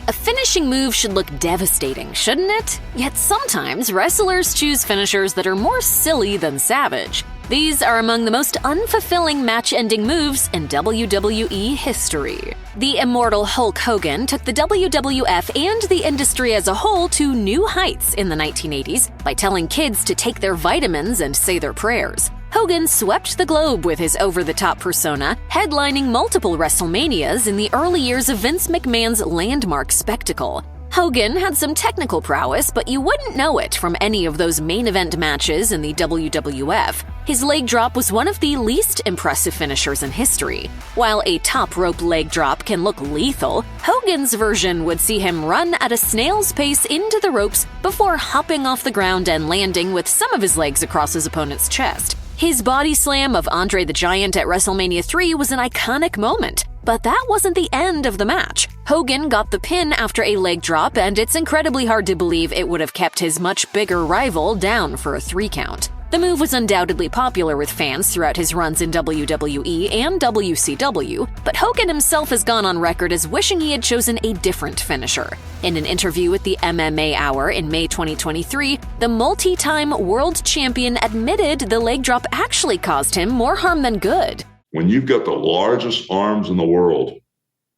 A finishing move should look devastating, shouldn't it? Yet sometimes wrestlers choose finishers that are more silly than savage. These are among the most unfulfilling match-ending moves in WWE history. The immortal Hulk Hogan took the WWF and the industry as a whole to new heights in the 1980s by telling kids to take their vitamins and say their prayers. Hogan swept the globe with his over-the-top persona, headlining multiple WrestleManias in the early years of Vince McMahon's landmark spectacle. Hogan had some technical prowess, but you wouldn't know it from any of those main event matches in the WWF. His leg drop was one of the least impressive finishers in history. While a top rope leg drop can look lethal, Hogan's version would see him run at a snail's pace into the ropes before hopping off the ground and landing with some of his legs across his opponent's chest. His body slam of Andre the Giant at WrestleMania 3 was an iconic moment. But that wasn't the end of the match. Hogan got the pin after a leg drop, and it's incredibly hard to believe it would have kept his much bigger rival down for a 3 count. The move was undoubtedly popular with fans throughout his runs in WWE and WCW, but Hogan himself has gone on record as wishing he had chosen a different finisher. In an interview with the MMA Hour in May 2023, the multi-time world champion admitted the leg drop actually caused him more harm than good. When you've got the largest arms in the world,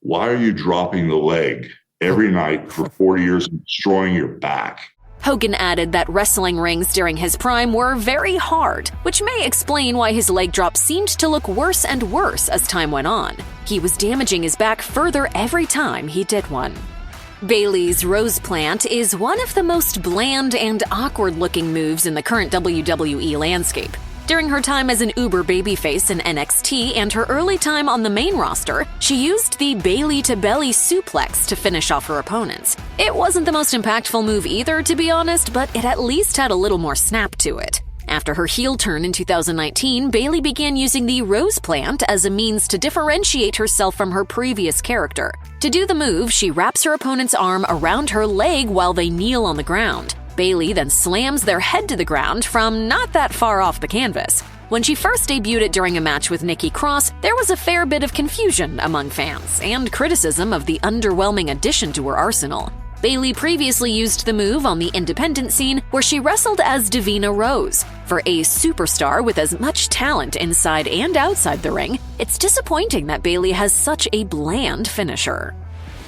why are you dropping the leg every night for 40 years and destroying your back? Hogan added that wrestling rings during his prime were very hard, which may explain why his leg drop seemed to look worse and worse as time went on. He was damaging his back further every time he did one. Bayley's Rose Plant is one of the most bland and awkward-looking moves in the current WWE landscape. During her time as an uber babyface in NXT and her early time on the main roster, she used the Bayley-to-belly suplex to finish off her opponents. It wasn't the most impactful move either, to be honest, but it at least had a little more snap to it. After her heel turn in 2019, Bayley began using the Rose Plant as a means to differentiate herself from her previous character. To do the move, she wraps her opponent's arm around her leg while they kneel on the ground. Bayley then slams their head to the ground from not that far off the canvas. When she first debuted it during a match with Nikki Cross, there was a fair bit of confusion among fans and criticism of the underwhelming addition to her arsenal. Bayley previously used the move on the independent scene where she wrestled as Davina Rose. For a superstar with as much talent inside and outside the ring, it's disappointing that Bayley has such a bland finisher.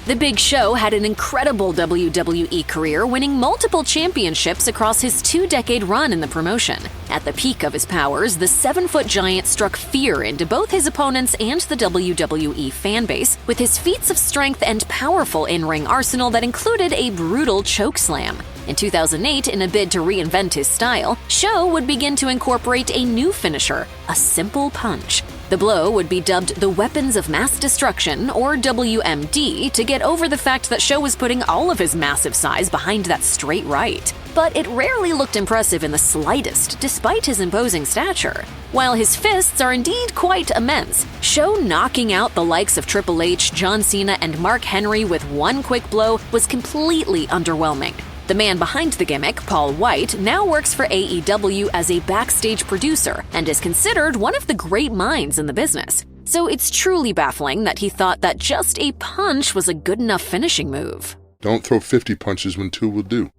The Big Show had an incredible WWE career, winning multiple championships across his 2-decade run in the promotion. At the peak of his powers, the 7-foot giant struck fear into both his opponents and the WWE fanbase with his feats of strength and powerful in-ring arsenal that included a brutal chokeslam. In 2008, in a bid to reinvent his style, Show would begin to incorporate a new finisher, a simple punch. The blow would be dubbed the Weapons of Mass Destruction, or WMD, to get over the fact that Show was putting all of his massive size behind that straight right. But it rarely looked impressive in the slightest, despite his imposing stature. While his fists are indeed quite immense, Show knocking out the likes of Triple H, John Cena, and Mark Henry with one quick blow was completely underwhelming. The man behind the gimmick, Paul White, now works for AEW as a backstage producer and is considered one of the great minds in the business. So it's truly baffling that he thought that just a punch was a good enough finishing move. Don't throw 50 punches when 2 will do.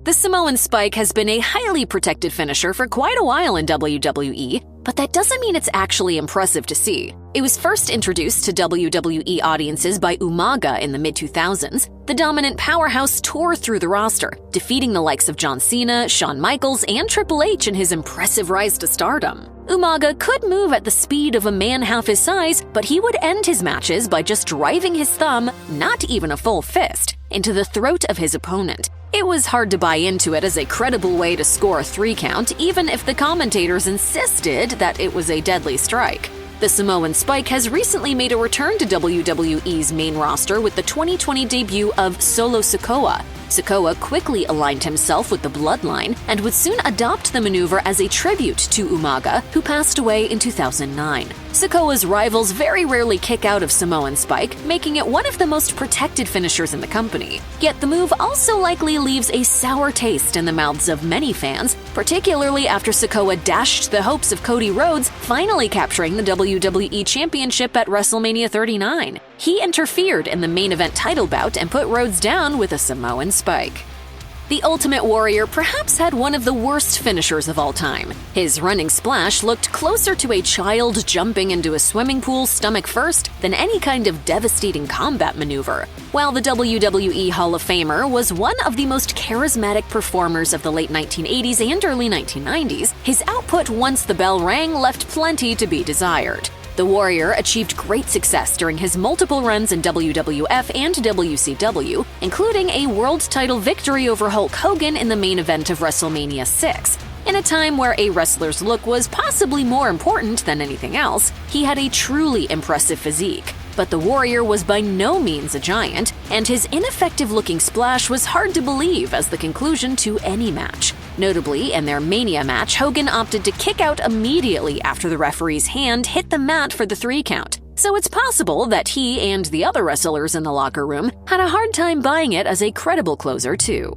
The Samoan Spike has been a highly protected finisher for quite a while in WWE, but that doesn't mean it's actually impressive to see. It was first introduced to WWE audiences by Umaga in the mid-2000s. The dominant powerhouse tore through the roster, defeating the likes of John Cena, Shawn Michaels, and Triple H in his impressive rise to stardom. Umaga could move at the speed of a man half his size, but he would end his matches by just driving his thumb, not even a full fist, into the throat of his opponent. It was hard to buy into it as a credible way to score a 3 count, even if the commentators insisted that it was a deadly strike. The Samoan Spike has recently made a return to WWE's main roster with the 2020 debut of Solo Sikoa. Sikoa quickly aligned himself with the Bloodline and would soon adopt the maneuver as a tribute to Umaga, who passed away in 2009. Sikoa's rivals very rarely kick out of Samoan Spike, making it one of the most protected finishers in the company. Yet the move also likely leaves a sour taste in the mouths of many fans, particularly after Sikoa dashed the hopes of Cody Rhodes finally capturing the WWE Championship at WrestleMania 39. he interfered in the main event title bout and put Rhodes down with a Samoan Spike. The Ultimate Warrior perhaps had one of the worst finishers of all time. His running splash looked closer to a child jumping into a swimming pool stomach first than any kind of devastating combat maneuver. While the WWE Hall of Famer was one of the most charismatic performers of the late 1980s and early 1990s, his output once the bell rang left plenty to be desired. The Warrior achieved great success during his multiple runs in WWF and WCW, including a world title victory over Hulk Hogan in the main event of WrestleMania 6. In a time where a wrestler's look was possibly more important than anything else, he had a truly impressive physique. But the Warrior was by no means a giant, and his ineffective-looking splash was hard to believe as the conclusion to any match. Notably, in their Mania match, Hogan opted to kick out immediately after the referee's hand hit the mat for the 3 count. So it's possible that he and the other wrestlers in the locker room had a hard time buying it as a credible closer, too.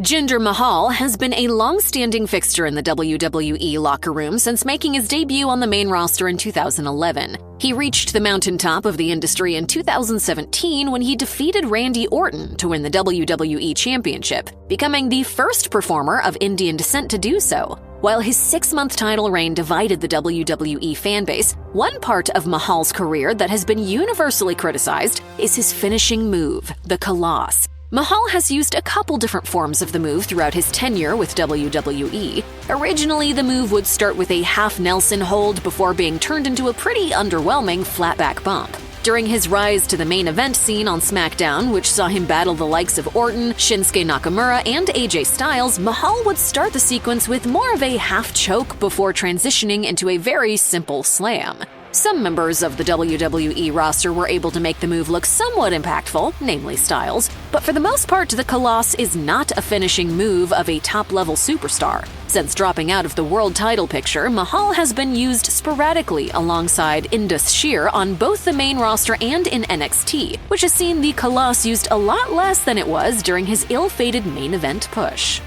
Jinder Mahal has been a long-standing fixture in the WWE locker room since making his debut on the main roster in 2011. He reached the mountaintop of the industry in 2017 when he defeated Randy Orton to win the WWE Championship, becoming the first performer of Indian descent to do so. While his 6-month title reign divided the WWE fanbase, one part of Mahal's career that has been universally criticized is his finishing move, the Khallas. Mahal has used a couple different forms of the move throughout his tenure with WWE. Originally, the move would start with a half Nelson hold before being turned into a pretty underwhelming flat back bump. During his rise to the main event scene on SmackDown, which saw him battle the likes of Orton, Shinsuke Nakamura, and AJ Styles, Mahal would start the sequence with more of a half choke before transitioning into a very simple slam. Some members of the WWE roster were able to make the move look somewhat impactful, namely Styles, but for the most part, the Khallas is not a finishing move of a top-level superstar. Since dropping out of the world title picture, Mahal has been used sporadically alongside Indus Sher on both the main roster and in NXT, which has seen the Khallas used a lot less than it was during his ill-fated main event push.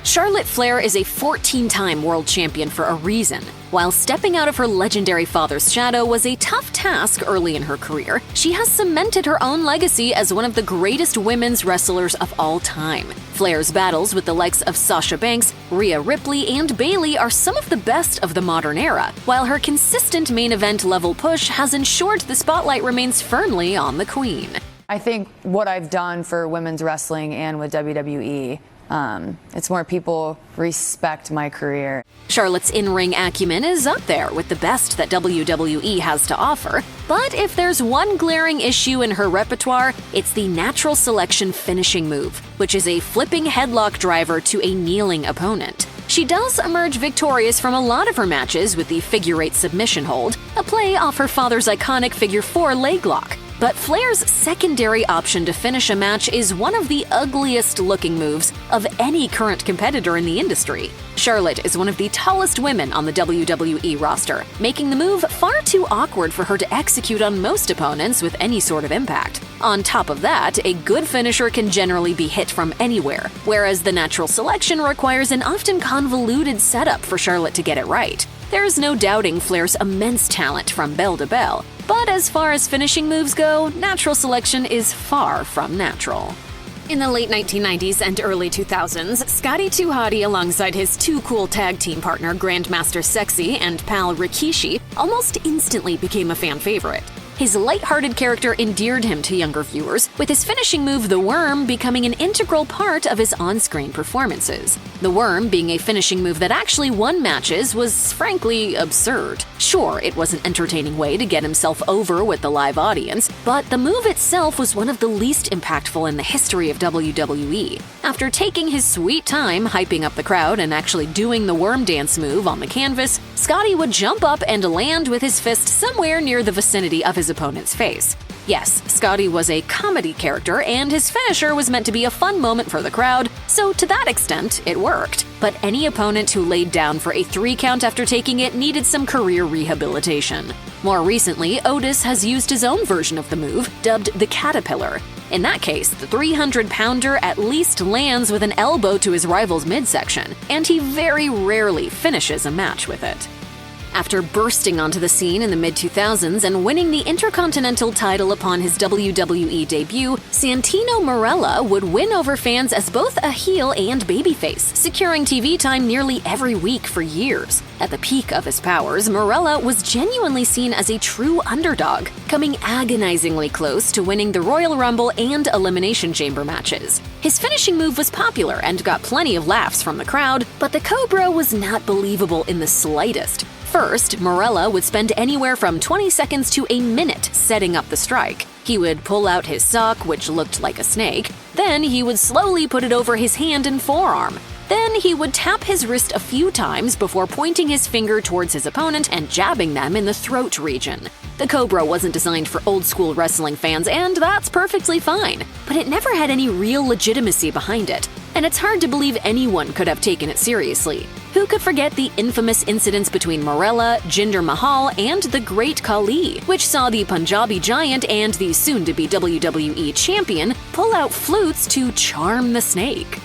Charlotte Flair is a 14-time world champion for a reason. While stepping out of her legendary father's shadow was a tough task early in her career, she has cemented her own legacy as one of the greatest women's wrestlers of all time. Flair's battles with the likes of Sasha Banks, Rhea Ripley, and Bayley are some of the best of the modern era, while her consistent main event level push has ensured the spotlight remains firmly on the Queen. I think what I've done for women's wrestling and with WWE, it's more people respect my career. Charlotte's in-ring acumen is up there with the best that WWE has to offer, but if there's one glaring issue in her repertoire, it's the natural selection finishing move, which is a flipping headlock driver to a kneeling opponent. She does emerge victorious from a lot of her matches with the figure-8 submission hold, a play off her father's iconic figure-4 leg lock. But Flair's secondary option to finish a match is one of the ugliest-looking moves of any current competitor in the industry. Charlotte is one of the tallest women on the WWE roster, making the move far too awkward for her to execute on most opponents with any sort of impact. On top of that, a good finisher can generally be hit from anywhere, whereas the natural selection requires an often convoluted setup for Charlotte to get it right. There's no doubting Flair's immense talent from bell to bell, but as far as finishing moves go, natural selection is far from natural. In the late 1990s and early 2000s, Scotty 2 Hotty alongside his Too Cool tag team partner Grandmaster Sexy and pal Rikishi almost instantly became a fan favorite. His lighthearted character endeared him to younger viewers, with his finishing move, the Worm, becoming an integral part of his on-screen performances. The Worm, being a finishing move that actually won matches, was frankly absurd. Sure, it was an entertaining way to get himself over with the live audience, but the move itself was one of the least impactful in the history of WWE. After taking his sweet time hyping up the crowd and actually doing the Worm dance move on the canvas, Scotty would jump up and land with his fist somewhere near the vicinity of his opponent's face. Yes, Scotty was a comedy character, and his finisher was meant to be a fun moment for the crowd, so to that extent, it worked. But any opponent who laid down for a 3 count after taking it needed some career rehabilitation. More recently, Otis has used his own version of the move, dubbed the Caterpillar. In that case, the 300-pounder at least lands with an elbow to his rival's midsection, and he very rarely finishes a match with it. After bursting onto the scene in the mid-2000s and winning the Intercontinental title upon his WWE debut, Santino Marella would win over fans as both a heel and babyface, securing TV time nearly every week for years. At the peak of his powers, Marella was genuinely seen as a true underdog, coming agonizingly close to winning the Royal Rumble and Elimination Chamber matches. His finishing move was popular and got plenty of laughs from the crowd, but the Cobra was not believable in the slightest. First, Marella would spend anywhere from 20 seconds to a minute setting up the strike. He would pull out his sock, which looked like a snake. Then he would slowly put it over his hand and forearm. Then he would tap his wrist a few times before pointing his finger towards his opponent and jabbing them in the throat region. The Cobra wasn't designed for old-school wrestling fans, and that's perfectly fine. But it never had any real legitimacy behind it, and it's hard to believe anyone could have taken it seriously. Who could forget the infamous incidents between Marella, Jinder Mahal, and the Great Khali, which saw the Punjabi Giant and the soon-to-be WWE Champion pull out flutes to charm the snake?